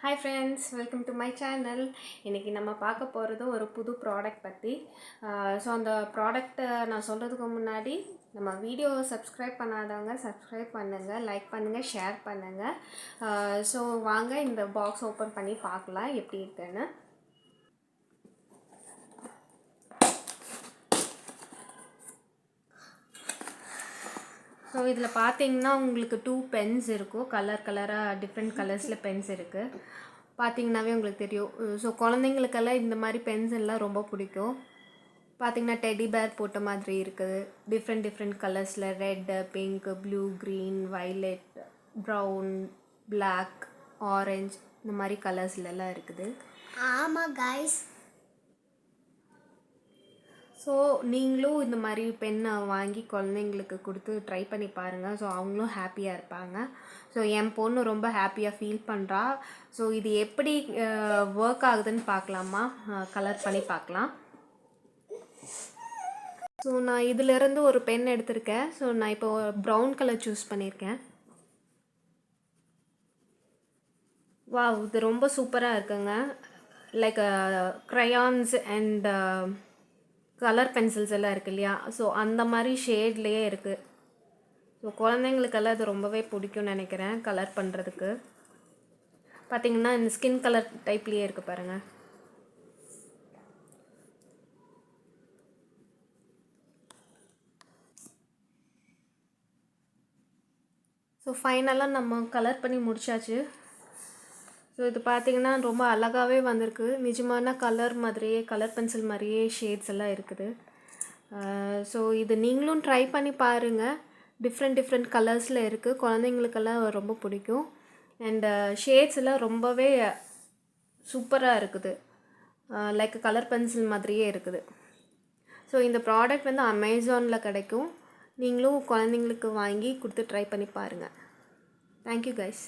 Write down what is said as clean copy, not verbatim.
Hi friends, welcome to my channel. இன்னைக்கு நம்ம பார்க்க போகிறது ஒரு புது ப்ராடக்ட் பற்றி. ஸோ அந்த ப்ராடக்ட்டை நான் சொல்கிறதுக்கு முன்னாடி நம்ம வீடியோவை சப்ஸ்கிரைப் பண்ணாதவங்க சப்ஸ்கிரைப் பண்ணுங்கள், லைக் பண்ணுங்கள், ஷேர் பண்ணுங்கள். ஸோ வாங்க இந்த பாக்ஸ் ஓப்பன் பண்ணி பார்க்கலாம் எப்படி இருக்குன்னு. ஸோ இதில் பார்த்தீங்கன்னா உங்களுக்கு 2 பென்ஸ் இருக்கும், கலராக டிஃப்ரெண்ட் கலர்ஸில் பென்ஸ் இருக்குது. பார்த்தீங்கன்னாவே உங்களுக்கு தெரியும். ஸோ குழந்தைங்களுக்கெல்லாம் இந்த மாதிரி பென்ஸ் எல்லாம் ரொம்ப பிடிக்கும். பார்த்தீங்கன்னா டெடி பேர் போட்ட மாதிரி இருக்குது, டிஃப்ரெண்ட் கலர்ஸில் red, pink, blue, green, violet, brown, black, orange இந்த மாதிரி கலர்ஸ்லலாம் இருக்குது. ஆமாம் கைஸ். ஸோ நீங்களும் இந்த மாதிரி பென்னை வாங்கி குழந்தைங்களுக்கு கொடுத்து ட்ரை பண்ணி பாருங்கள். ஸோ அவங்களும் ஹாப்பியாக இருப்பாங்க. ஸோ என் பொண்ணு ரொம்ப ஹாப்பியாக ஃபீல் பண்ணுறா. ஸோ இது எப்படி ஒர்க் ஆகுதுன்னு பார்க்கலாமா, கலர் பண்ணி பார்க்கலாம். ஸோ நான் இதிலேருந்து ஒரு பென் எடுத்திருக்கேன். ஸோ நான் இப்போ ப்ரௌன் கலர் சூஸ் பண்ணியிருக்கேன். வாவ், இது ரொம்ப சூப்பராக இருக்குங்க. Like crayons and colour pencils எல்லாம் இருக்குது இல்லையா, ஸோ அந்த மாதிரி ஷேட்லேயே இருக்குது. ஸோ குழந்தைங்களுக்கெல்லாம் இது ரொம்பவே பிடிக்கும்னு நினைக்கிறேன் கலர் பண்ணுறதுக்கு. பார்த்திங்கன்னா இந்த ஸ்கின் கலர் டைப்லேயே இருக்குது பாருங்கள். ஸோ ஃபைனலாக நம்ம கலர் பண்ணி முடிச்சாச்சு. ஸோ இது பார்த்திங்கன்னா ரொம்ப அழகாகவே வந்திருக்கு. நிஜமான கலர் மாதிரியே, கலர் பென்சில் மாதிரியே ஷேட்ஸ் எல்லாம் இருக்குது. ஸோ இது நீங்களும் ட்ரை பண்ணி பாருங்கள். டிஃப்ரெண்ட் கலர்ஸில் இருக்குது, குழந்தைங்களுக்கெல்லாம் ரொம்ப பிடிக்கும். அண்டு ஷேட்ஸ் எல்லாம் ரொம்பவே சூப்பராக இருக்குது, லைக் கலர் பென்சில் மாதிரியே இருக்குது. ஸோ இந்த ப்ராடக்ட் வந்து அமேசானில் கிடைக்கும். நீங்களும் குழந்தைங்களுக்கு வாங்கி கொடுத்து ட்ரை பண்ணி பாருங்கள். Thank you guys.